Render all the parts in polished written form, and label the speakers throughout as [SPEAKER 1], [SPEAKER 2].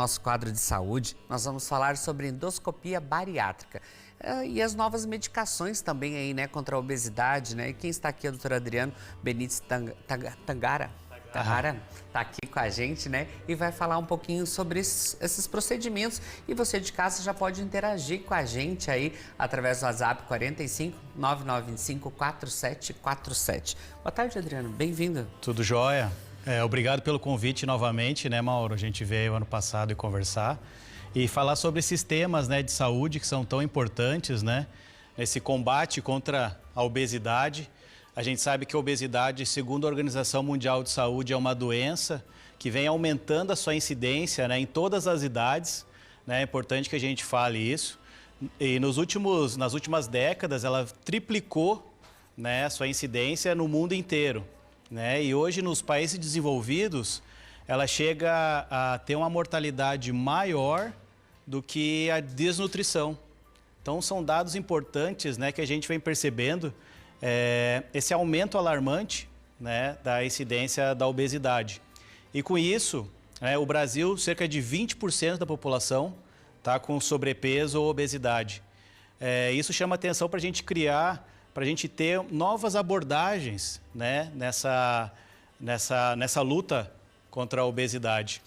[SPEAKER 1] Nosso quadro de saúde, nós vamos falar sobre endoscopia bariátrica e as novas medicações também aí, né, contra a obesidade, né? E quem está aqui é o doutor Adriano Benites Tangara, tá aqui com a gente, né? E vai falar um pouquinho sobre esses procedimentos. E você de casa já pode interagir com a gente aí através do WhatsApp 45 9925 4747. Boa tarde, Adriano. Bem-vindo.
[SPEAKER 2] Tudo jóia. Obrigado pelo convite novamente, né, Mauro? A gente veio ano passado e conversar e falar sobre esses temas, né, de saúde que são tão importantes, né? Nesse combate contra a obesidade. A gente sabe que a obesidade, segundo a Organização Mundial de Saúde, é uma doença que vem aumentando a sua incidência, né, em todas as idades, né? É importante que a gente fale isso. E nas últimas décadas, ela triplicou, né, a sua incidência no mundo inteiro, né? E hoje, nos países desenvolvidos, ela chega a ter uma mortalidade maior do que a desnutrição. Então, são dados importantes, né, que a gente vem percebendo esse aumento alarmante, né, da incidência da obesidade. E com isso, né, o Brasil, cerca de 20% da população está com sobrepeso ou obesidade. Isso chama atenção para a gente criar, para a gente ter novas abordagens, né, nessa luta contra a obesidade.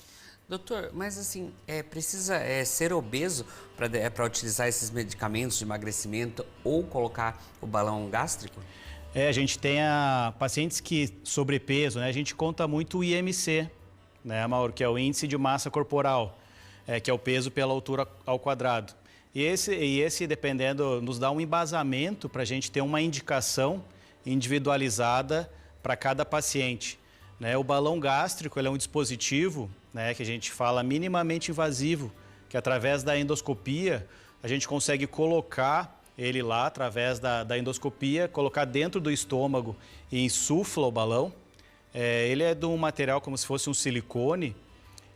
[SPEAKER 1] Doutor, mas assim, precisa ser obeso para utilizar esses medicamentos de emagrecimento ou colocar o balão gástrico?
[SPEAKER 2] A gente tem pacientes que sobrepeso, né, a gente conta muito o IMC, né, Mauro, que é o índice de massa corporal, que é o peso pela altura ao quadrado. E esse, dependendo, nos dá um embasamento para a gente ter uma indicação individualizada para cada paciente, né? O balão gástrico, ele é um dispositivo, né, que a gente fala minimamente invasivo, que através da endoscopia a gente consegue colocar ele lá, através da endoscopia, colocar dentro do estômago e insufla o balão. Ele é de um material como se fosse um silicone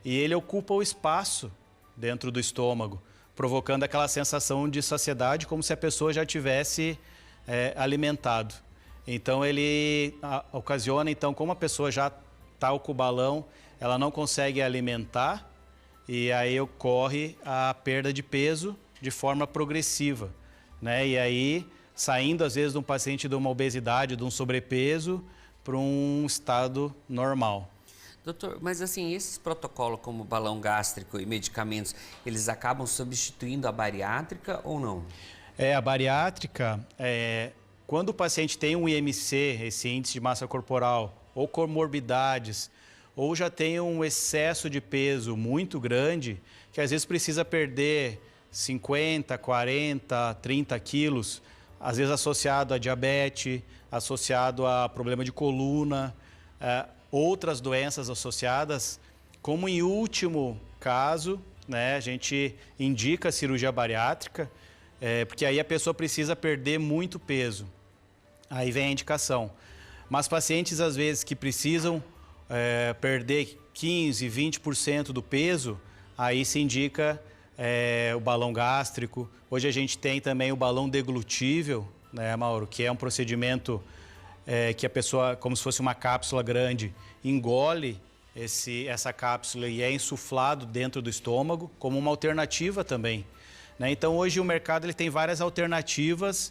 [SPEAKER 2] e ele ocupa o espaço dentro do estômago, provocando aquela sensação de saciedade, como se a pessoa já tivesse alimentado. Então, ele ocasiona, então, como a pessoa já está com o balão, ela não consegue alimentar e aí ocorre a perda de peso de forma progressiva, né? E aí, saindo, às vezes, de um paciente de uma obesidade, de um sobrepeso, para um estado normal.
[SPEAKER 1] Doutor, mas assim, esses protocolos como balão gástrico e medicamentos, eles acabam substituindo a bariátrica ou não?
[SPEAKER 2] A bariátrica, quando o paciente tem um IMC, esse índice de massa corporal, ou comorbidades, ou já tem um excesso de peso muito grande, que às vezes precisa perder 50, 40, 30 quilos, às vezes associado a diabetes, associado a problema de coluna, outras doenças associadas, como em último caso, né, a gente indica a cirurgia bariátrica, porque aí a pessoa precisa perder muito peso. Aí vem a indicação. Mas pacientes, às vezes, que precisam perder 15, 20% do peso, aí se indica o balão gástrico. Hoje a gente tem também o balão deglutível, né, Mauro, que é um procedimento que a pessoa, como se fosse uma cápsula grande, engole essa cápsula e é insuflado dentro do estômago, como uma alternativa também, né? Então, hoje o mercado ele tem várias alternativas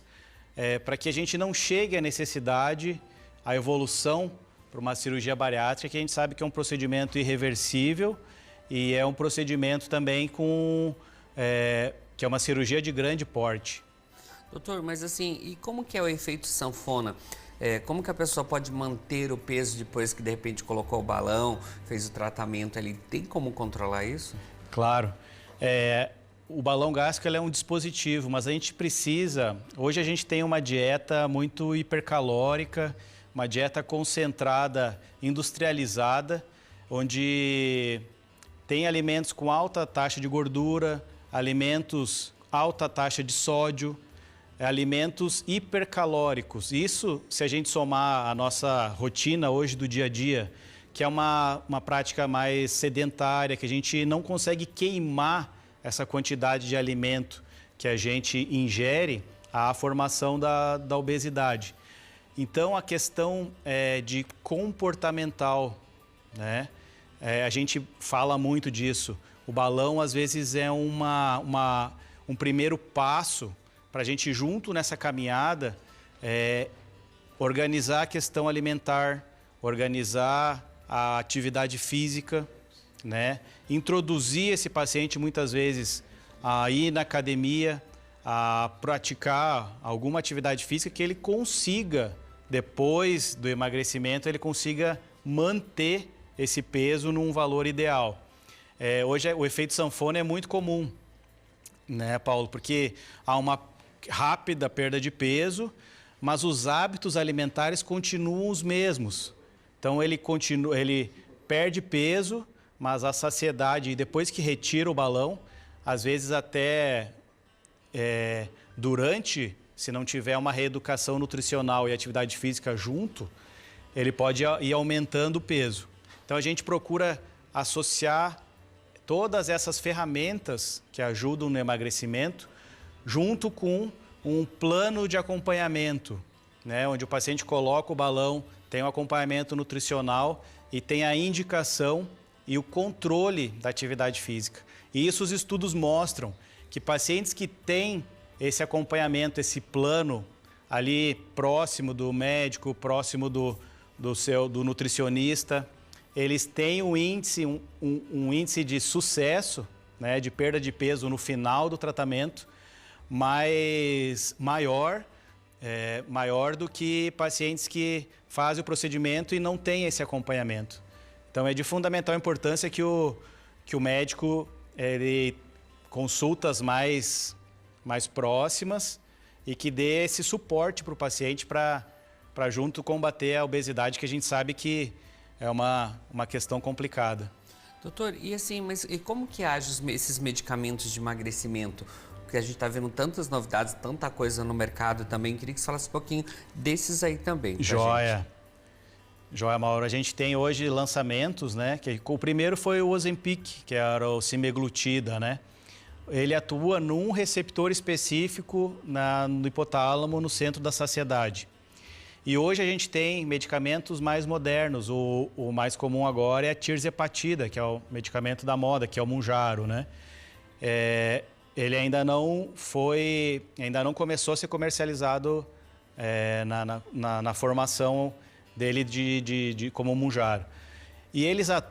[SPEAKER 2] para que a gente não chegue à necessidade, à evolução para uma cirurgia bariátrica, que a gente sabe que é um procedimento irreversível e é um procedimento também que é uma cirurgia de grande porte.
[SPEAKER 1] Doutor, mas assim, e como que é o efeito sanfona? Como que a pessoa pode manter o peso depois que de repente colocou o balão, fez o tratamento ali? Tem como controlar isso?
[SPEAKER 2] Claro. O balão gástrico é um dispositivo, mas a gente precisa... Hoje a gente tem uma dieta muito hipercalórica, uma dieta concentrada, industrializada, onde tem alimentos com alta taxa de gordura, alimentos alta taxa de sódio, alimentos hipercalóricos. Isso, se a gente somar a nossa rotina hoje do dia a dia, que é uma prática mais sedentária, que a gente não consegue queimar essa quantidade de alimento que a gente ingere, a formação da obesidade. Então, a questão de comportamental, né? A gente fala muito disso. O balão, às vezes, é um primeiro passo para a gente, junto nessa caminhada, organizar a questão alimentar, organizar a atividade física, né? Introduzir esse paciente, muitas vezes, a ir na academia, a praticar alguma atividade física que ele consiga, depois do emagrecimento, ele consiga manter esse peso num valor ideal. Hoje o efeito sanfona é muito comum, né, Paulo? Porque há uma rápida perda de peso, mas os hábitos alimentares continuam os mesmos. Então ele perde peso, mas a saciedade, depois que retira o balão, às vezes até durante, se não tiver uma reeducação nutricional e atividade física junto, ele pode ir aumentando o peso. Então a gente procura associar todas essas ferramentas que ajudam no emagrecimento, junto com um plano de acompanhamento, né, onde o paciente coloca o balão, tem um acompanhamento nutricional e tem a indicação e o controle da atividade física. E isso os estudos mostram, que pacientes que têm esse acompanhamento, esse plano ali próximo do médico, próximo do nutricionista, eles têm um índice de sucesso, né, de perda de peso no final do tratamento, maior do que pacientes que fazem o procedimento e não têm esse acompanhamento. Então é de fundamental importância que o médico consultas mais próximas e que dê esse suporte para o paciente para junto combater a obesidade, que a gente sabe que é uma questão complicada.
[SPEAKER 1] Doutor, e assim, mas e como que agem esses medicamentos de emagrecimento? Porque a gente está vendo tantas novidades, tanta coisa no mercado também. Queria que você falasse um pouquinho desses aí também.
[SPEAKER 2] Joia, Mauro. A gente tem hoje lançamentos, né? O primeiro foi o Ozempic, que era o semaglutida, né? Ele atua num receptor específico no hipotálamo, no centro da saciedade. E hoje a gente tem medicamentos mais modernos. O mais comum agora é a tirzepatida, que é o medicamento da moda, que é o Mounjaro, né? Ele ainda não começou a ser comercializado na formação dele como Mounjaro. E eles a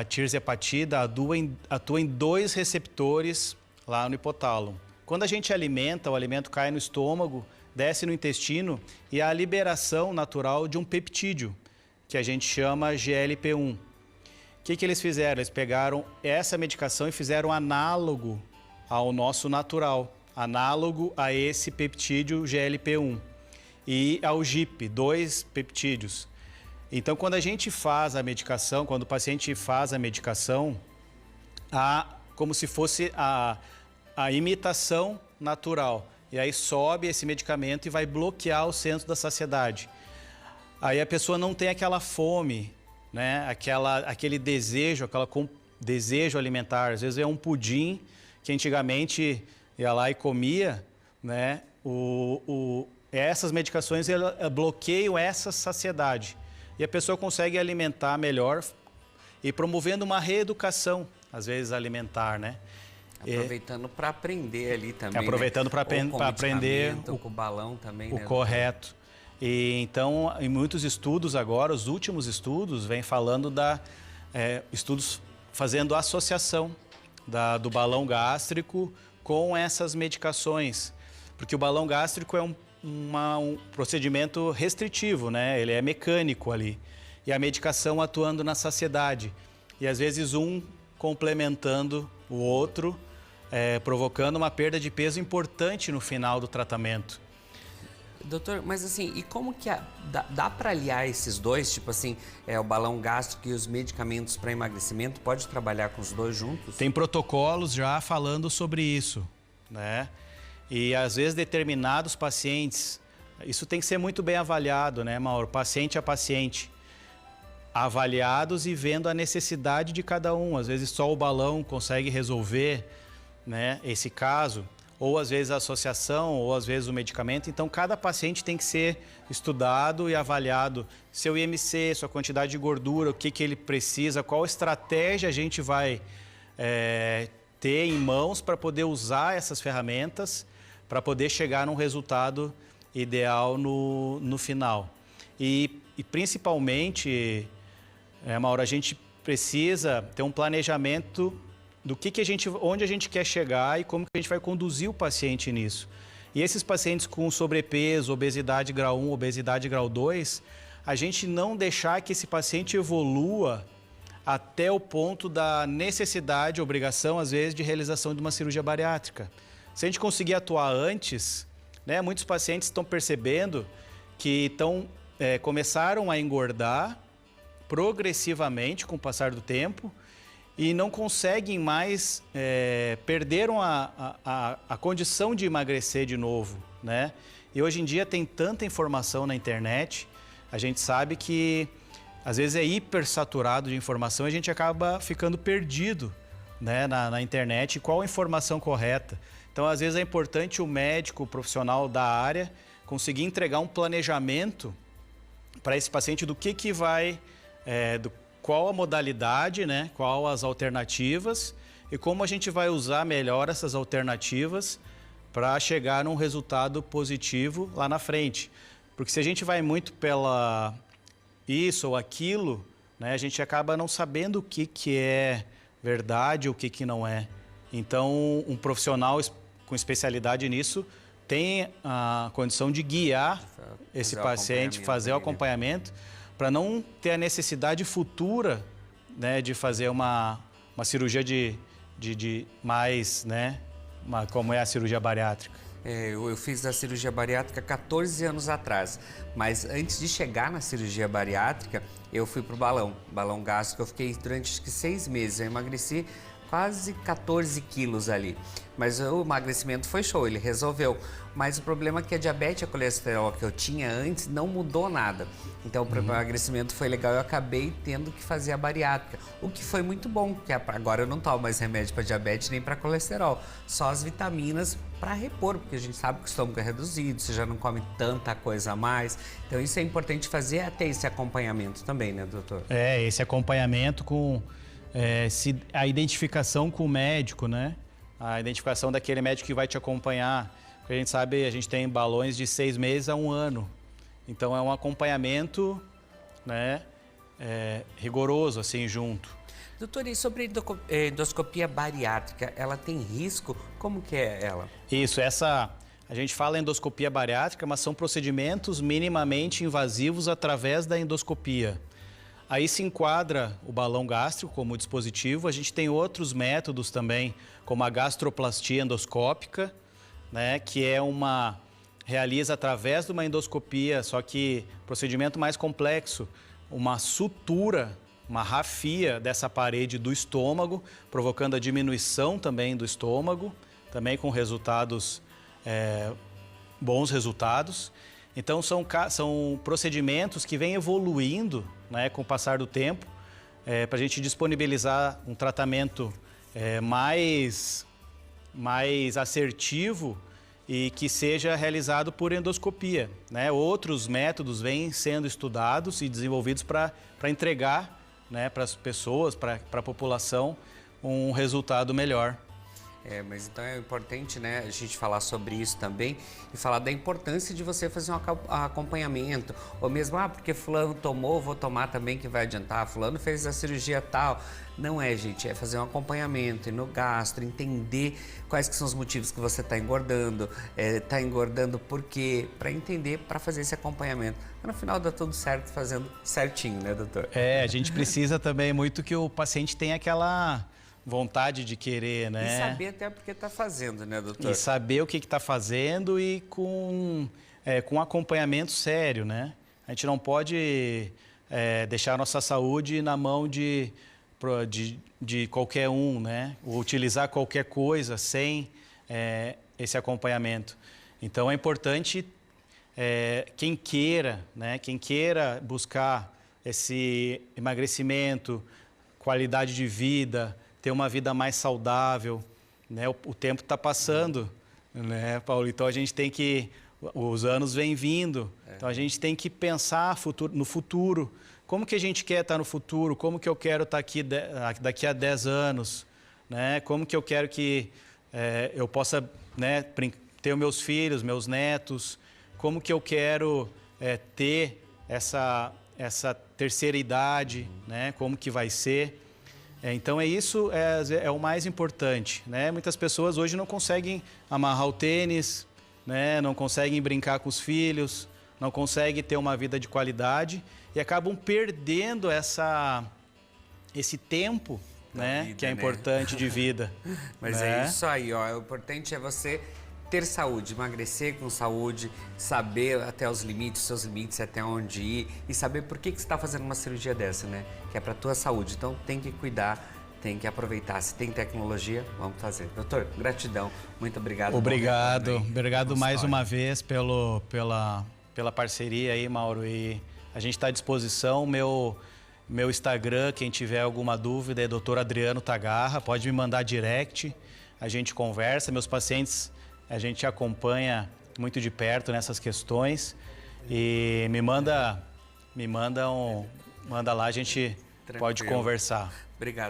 [SPEAKER 2] tirzepatida atua em 2 receptores lá no hipotálamo. Quando a gente alimenta, o alimento cai no estômago, desce no intestino e há a liberação natural de um peptídeo, que a gente chama GLP-1. O que eles fizeram? Eles pegaram essa medicação e fizeram análogo ao nosso natural, análogo a esse peptídeo GLP-1 e ao GIP, 2 peptídeos. Então, quando a gente faz a medicação, quando o paciente faz a medicação, há como se fosse a imitação natural. E aí sobe esse medicamento e vai bloquear o centro da saciedade. Aí a pessoa não tem aquela fome, né? Aquele desejo, desejo alimentar. Às vezes é um pudim que antigamente ia lá e comia, né? Essas medicações bloqueiam essa saciedade. E a pessoa consegue alimentar melhor e promovendo uma reeducação, às vezes, alimentar, né?
[SPEAKER 1] Aproveitando para aprender ali também.
[SPEAKER 2] Aproveitando, né? Para aprender
[SPEAKER 1] com o balão também,
[SPEAKER 2] o correto. E então, em muitos estudos agora, os últimos estudos, vêm falando estudos fazendo associação do balão gástrico com essas medicações. Porque o balão gástrico é um procedimento restritivo, né? Ele é mecânico ali. E a medicação atuando na saciedade. E às vezes um complementando o outro, provocando uma perda de peso importante no final do tratamento.
[SPEAKER 1] Doutor, mas assim, e como que dá para aliar esses dois? Tipo assim, o balão gástrico e os medicamentos para emagrecimento, pode trabalhar com os dois juntos?
[SPEAKER 2] Tem protocolos já falando sobre isso, né? E às vezes determinados pacientes, isso tem que ser muito bem avaliado, né, Mauro? Paciente a paciente. Avaliados e vendo a necessidade de cada um. Às vezes só o balão consegue resolver, né, esse caso. Ou às vezes a associação, ou às vezes o medicamento. Então, cada paciente tem que ser estudado e avaliado. Seu IMC, sua quantidade de gordura, o que ele precisa, qual estratégia a gente vai ter em mãos para poder usar essas ferramentas para poder chegar num resultado ideal no final. E principalmente, Mauro, a gente precisa ter um planejamento do onde a gente quer chegar e como que a gente vai conduzir o paciente nisso. E esses pacientes com sobrepeso, obesidade grau 1, obesidade grau 2, a gente não deixar que esse paciente evolua até o ponto da necessidade, obrigação, às vezes, de realização de uma cirurgia bariátrica. Se a gente conseguir atuar antes, né, muitos pacientes estão percebendo que começaram a engordar progressivamente com o passar do tempo e não conseguem mais, perderam a condição de emagrecer de novo, né? E hoje em dia tem tanta informação na internet, a gente sabe que às vezes é hipersaturado de informação e a gente acaba ficando perdido, né, na internet, qual a informação correta. Então, às vezes é importante o médico, o profissional da área, conseguir entregar um planejamento para esse paciente do que vai, qual a modalidade, né, qual as alternativas e como a gente vai usar melhor essas alternativas para chegar num resultado positivo lá na frente. Porque se a gente vai muito pela isso ou aquilo, né, a gente acaba não sabendo o que é verdade ou o que não é. Então, um profissional com especialidade nisso tem a condição de guiar esse paciente, fazer o acompanhamento, para não ter a necessidade futura, né, de fazer uma cirurgia de mais, né, como é a cirurgia bariátrica.
[SPEAKER 1] Eu fiz a cirurgia bariátrica 14 anos atrás, mas antes de chegar na cirurgia bariátrica, eu fui para o balão gástrico. Eu fiquei durante acho que 6 meses, eu emagreci quase 14 quilos ali. Mas o emagrecimento foi show, ele resolveu. Mas o problema é que a diabetes e a colesterol que eu tinha antes não mudou nada. Então o emagrecimento foi legal, eu acabei tendo que fazer a bariátrica. O que foi muito bom, porque agora eu não tomo mais remédio para diabetes nem para colesterol. Só as vitaminas para repor, porque a gente sabe que o estômago é reduzido, você já não come tanta coisa a mais. Então isso é importante fazer até esse acompanhamento também, né, doutor?
[SPEAKER 2] Esse acompanhamento com a identificação com o médico, né? A identificação daquele médico que vai te acompanhar. Porque a gente sabe, a gente tem balões de 6 meses a 1 ano. Então é um acompanhamento, né, rigoroso, assim, junto.
[SPEAKER 1] Doutor, e sobre a endoscopia bariátrica, ela tem risco? Como que é ela?
[SPEAKER 2] Isso, a gente fala endoscopia bariátrica, mas são procedimentos minimamente invasivos através da endoscopia. Aí se enquadra o balão gástrico como dispositivo. A gente tem outros métodos também, como a gastroplastia endoscópica, né, que realiza através de uma endoscopia, só que procedimento mais complexo, uma sutura, uma rafia dessa parede do estômago, provocando a diminuição também do estômago, também com bons resultados. Então são procedimentos que vêm evoluindo, né, com o passar do tempo, para a gente disponibilizar um tratamento mais assertivo e que seja realizado por endoscopia, né? Outros métodos vêm sendo estudados e desenvolvidos para entregar, né, para as pessoas, para a população, um resultado melhor.
[SPEAKER 1] Mas então é importante, né, a gente falar sobre isso também e falar da importância de você fazer um acompanhamento. Ou mesmo, porque fulano tomou, vou tomar também que vai adiantar, fulano fez a cirurgia tal. Não é, gente, é fazer um acompanhamento, ir no gastro, entender quais que são os motivos que você está engordando, está engordando por quê, para entender, para fazer esse acompanhamento. No final dá tudo certo, fazendo certinho, né, doutor?
[SPEAKER 2] A gente precisa também muito que o paciente tenha aquela vontade de querer, né?
[SPEAKER 1] E saber até porque está fazendo, né, doutor?
[SPEAKER 2] E saber o que está fazendo e com acompanhamento sério, né? A gente não pode deixar a nossa saúde na mão de qualquer um, né? Ou utilizar qualquer coisa sem esse acompanhamento. Então é importante quem queira, né? Quem queira buscar esse emagrecimento, qualidade de vida, ter uma vida mais saudável, né? O tempo está passando, né, Paulo? Então a gente tem que, os anos vêm vindo, então a gente tem que pensar no futuro. Como que a gente quer estar no futuro? Como que eu quero estar aqui daqui a 10 anos? né? Como que eu quero que eu possa, né, ter os meus filhos, meus netos, como que eu quero ter essa terceira idade, né? Como que vai ser. Então isso é o mais importante, né? Muitas pessoas hoje não conseguem amarrar o tênis, né? Não conseguem brincar com os filhos, não conseguem ter uma vida de qualidade e acabam perdendo esse tempo, né?
[SPEAKER 1] Vida,
[SPEAKER 2] Que é
[SPEAKER 1] né?
[SPEAKER 2] importante de vida.
[SPEAKER 1] Mas
[SPEAKER 2] né?
[SPEAKER 1] é isso aí, ó. O importante é você ter saúde, emagrecer com saúde, saber até os limites, seus limites, até onde ir e saber por que você está fazendo uma cirurgia dessa, né? Que é para tua saúde. Então tem que cuidar, tem que aproveitar. Se tem tecnologia, vamos fazer. Doutor, gratidão. Muito obrigado.
[SPEAKER 2] Obrigado.
[SPEAKER 1] Bom
[SPEAKER 2] Obrigado mais
[SPEAKER 1] consultório.
[SPEAKER 2] uma vez pela parceria aí, Mauro. E a gente está à disposição. Meu Instagram, quem tiver alguma dúvida, é Dr. Adriano Tagarra. Pode me mandar direct, a gente conversa. Meus pacientes, a gente acompanha muito de perto nessas questões. E manda lá, a gente pode
[SPEAKER 1] Tranquilo.
[SPEAKER 2] conversar.
[SPEAKER 1] Obrigado.